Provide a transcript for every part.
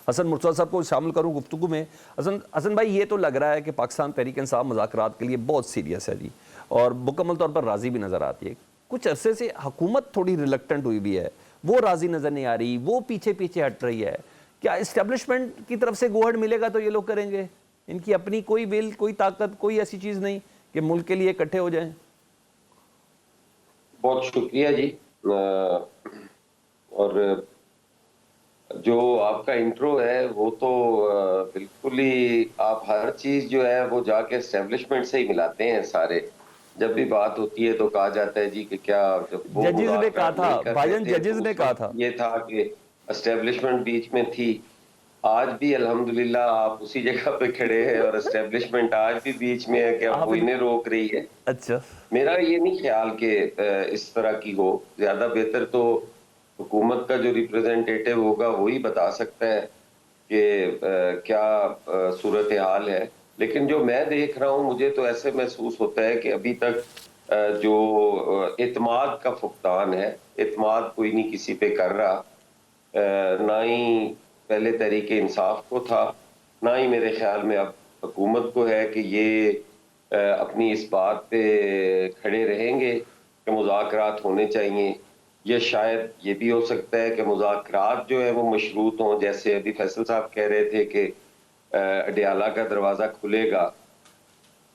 حسن مرتضیٰ صاحب کو شامل کروں گفتگو میں. حسن بھائی، یہ تو لگ رہا ہے کہ پاکستان تحریک انصاف مذاکرات کے لیے بہت سیریس ہے جی، اور مکمل طور پر راضی بھی نظر آتی ہے. کچھ عرصے سے حکومت تھوڑی ریلکٹنٹ ہوئی بھی ہے، وہ راضی نظر نہیں آ رہی، وہ پیچھے پیچھے ہٹ رہی ہے. کیا اسٹیبلشمنٹ کی طرف سے گو ہیڈ ملے گا تو یہ لوگ کریں گے؟ ان کی اپنی کوئی ول، کوئی طاقت، کوئی ایسی چیز نہیں کہ ملک کے لیے اکٹھے ہو جائیں؟ بہت شکریہ جی. اور جو آپ کا انٹرو ہے وہ تو بالکل ہی، آپ ہر چیز جو ہے وہ جا کے اسٹیبلشمنٹ سے ہی ملاتے ہیں. سارے جب بھی بات ہوتی ہے تو کہا جاتا ہے جی کہ کیا جب وہ ججز نے کہا مذاکرات تھا نہیں کر بھائی رہے جان، تھے ججز تو نے اس کہا وقت تھا. یہ تھا کہ اسٹیبلشمنٹ بیچ میں تھی. آج بھی الحمدللہ آپ اسی جگہ پہ کھڑے ہیں اور اسٹیبلشمنٹ آج بھی بیچ میں ہے کہ اب وہ انہیں روک رہی ہے. اچھا، میرا یہ نہیں خیال کہ اس طرح کی ہو. زیادہ بہتر تو حکومت کا جو ریپریزنٹیٹیو ہوگا وہی بتا سکتا ہے کہ کیا صورتحال ہے. لیکن جو میں دیکھ رہا ہوں، مجھے تو ایسے محسوس ہوتا ہے کہ ابھی تک جو اعتماد کا فقدان ہے، اعتماد کوئی نہیں کسی پہ کر رہا. نہ ہی پہلے تحریک انصاف کو تھا، نہ ہی میرے خیال میں اب حکومت کو ہے کہ یہ اپنی اس بات پہ کھڑے رہیں گے کہ مذاکرات ہونے چاہیے. یہ شاید یہ بھی ہو سکتا ہے کہ مذاکرات جو ہے وہ مشروط ہوں، جیسے ابھی فیصل صاحب کہہ رہے تھے کہ اڈیالہ کا دروازہ کھلے گا.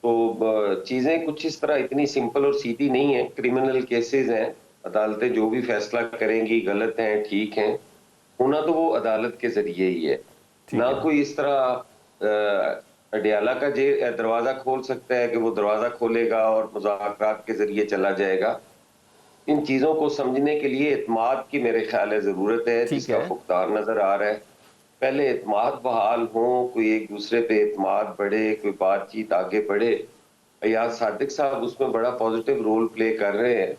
تو چیزیں کچھ اس طرح اتنی سمپل اور سیدھی نہیں ہیں. کرمنل کیسز ہیں، عدالتیں جو بھی فیصلہ کریں گی، غلط ہیں ٹھیک ہیں، ہونا تو وہ عدالت کے ذریعے ہی ہے. نہ کوئی اس طرح اڈیالہ کا دروازہ کھول سکتا ہے کہ وہ دروازہ کھولے گا اور مذاکرات کے ذریعے چلا جائے گا. ان چیزوں کو سمجھنے کے لیے اعتماد کی میرے خیال ہے ضرورت ہے، جس ٹھیک کا ہے. فقدان نظر آ رہا ہے. پہلے اعتماد بحال ہوں، کوئی ایک دوسرے پہ اعتماد بڑھے، کوئی بات چیت آگے بڑھے. ایاز صادق صاحب اس میں بڑا پازیٹیو رول پلے کر رہے ہیں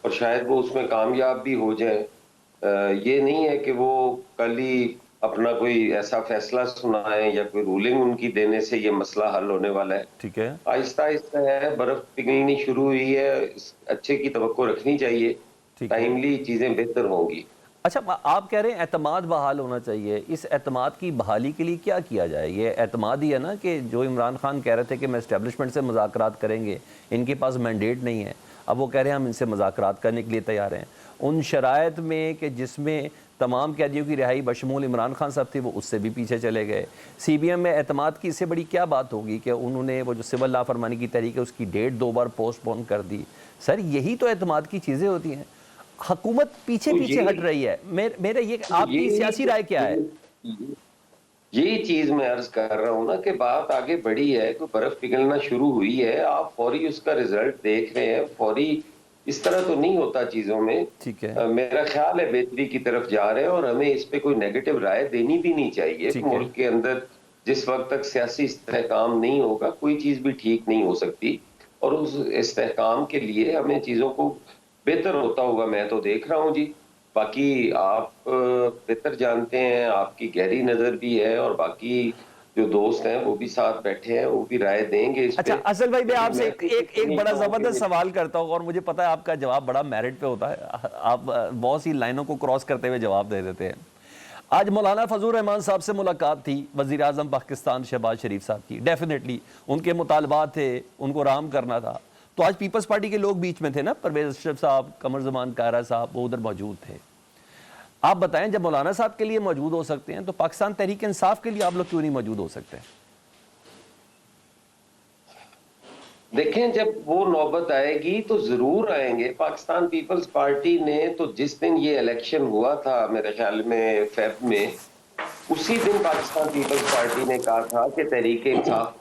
اور شاید وہ اس میں کامیاب بھی ہو جائیں. یہ نہیں ہے کہ وہ کل ہی اپنا کوئی ایسا فیصلہ سنائیں یا کوئی رولنگ ان کی دینے سے یہ مسئلہ حل ہونے والا ہے. ٹھیک ہے، آہستہ آہستہ ہے، برف پگھلنی شروع ہوئی ہے. اچھے کی توقع رکھنی چاہیے، ٹھیک ہے. ٹائملی چیزیں بہتر ہوں گی. اچھا، آپ کہہ رہے ہیں اعتماد بحال ہونا چاہیے. اس اعتماد کی بحالی کے لیے کیا کیا جائے؟ یہ اعتماد ہی ہے نا کہ جو عمران خان کہہ رہے تھے کہ میں اسٹیبلشمنٹ سے مذاکرات کریں گے، ان کے پاس مینڈیٹ نہیں ہے. اب وہ کہہ رہے ہیں ہم ان سے مذاکرات کرنے کے لیے تیار ہیں. ان شرائط میں کہ جس میں تمام قیدیوں کی رہائی بشمول عمران خان صاحب تھی، وہ اس سے بھی پیچھے چلے گئے. سی بی ایم میں اعتماد کی اس سے بڑی کیا بات ہوگی کہ انہوں نے وہ جو سول لا فرمانی کی تحریک ہے اس کی ڈیٹ 2 بار پوسٹ پون کر دی. سر یہی تو اعتماد کی چیزیں ہوتی ہیں. حکومت پیچھے پیچھے ہٹ رہی ہے. میرے یہ آپ کی سیاسی رائے کیا ہے؟ یہی چیز میں عرض کر رہا ہوں نا کہ بات آگے بڑھی ہے، کوئی برف پگھلنا شروع ہوئی ہے. آپ فوری اس کا رزلٹ دیکھ رہے ہیں، فوری اس طرح تو نہیں ہوتا چیزوں میں. ٹھیک ہے، میرا خیال ہے بہتری کی طرف جا رہے ہیں اور ہمیں اس پہ کوئی نیگیٹو رائے دینی بھی نہیں چاہیے. ٹھیک ہے. ملک کے اندر جس وقت تک سیاسی استحکام نہیں ہوگا کوئی چیز بھی ٹھیک نہیں ہو سکتی، اور اس استحکام کے لیے ہمیں چیزوں کو بہتر ہوتا ہوگا میں تو دیکھ رہا ہوں جی. باقی آپ بہتر جانتے ہیں، آپ کی گہری نظر بھی ہے، اور باقی جو دوست ہیں وہ بھی ساتھ بیٹھے ہیں، وہ بھی رائے دیں گے اس اچھا پہ. اصل بھائی، میں آپ لیکن سے تو ایک بڑا سمجھتا ہوں زبردست کہ سوال کرتا ہوں، اور مجھے پتا ہے آپ کا جواب بڑا میرٹ پہ ہوتا ہے. آپ بہت سی لائنوں کو کراس کرتے ہوئے جواب دے دیتے ہیں. آج مولانا فضل الرحمان صاحب سے ملاقات تھی، وزیر اعظم پاکستان شہباز شریف صاحب کی. ڈیفینیٹلی ان کے مطالبات تھے، ان کو رام کرنا تھا. تو آج پیپلز پارٹی کے لوگ بیچ میں تھے نا، پرویز اشرف صاحب، قمر زمان کائرہ صاحب، وہ ادھر موجود تھے. آپ بتائیں، جب مولانا صاحب کے لیے موجود ہو سکتے ہیں تو پاکستان تحریک انصاف کے لیے آپ لوگ کیوں نہیں موجود ہو سکتے؟ دیکھیں، جب وہ نوبت آئے گی تو ضرور آئیں گے. پاکستان پیپلز پارٹی نے تو جس دن یہ الیکشن ہوا تھا میرے خیال میں فیب میں، اسی دن پاکستان پیپلز پارٹی نے کہا تھا کہ تحریک انصاف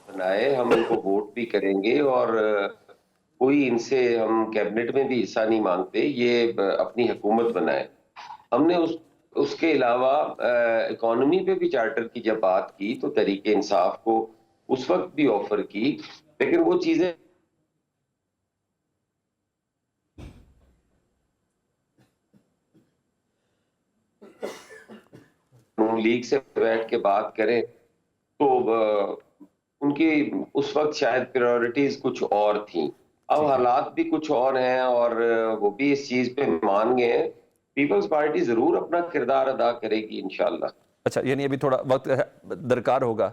بنائے، ہم ان کو ووٹ بھی کریں گے اور کوئی ان سے ہم کیبنٹ میں بھی حصہ نہیں مانگتے، یہ اپنی حکومت بنائے. ہم نے اس کے علاوہ اکانومی پہ بھی چارٹر کی جب بات کی تو تحریک انصاف کو اس وقت بھی آفر کی، لیکن وہ چیزیں لیگ سے بیٹھ کے بات کریں تو ان کی اس وقت شاید پریورٹیز کچھ اور تھیں. اب حالات بھی کچھ اور ہیں اور وہ بھی اس چیز پہ مان گئے ہیں. پیپلز پارٹی ضرور اپنا کردار ادا کرے گی انشاءاللہ. اچھا، یعنی ابھی تھوڑا وقت درکار ہوگا.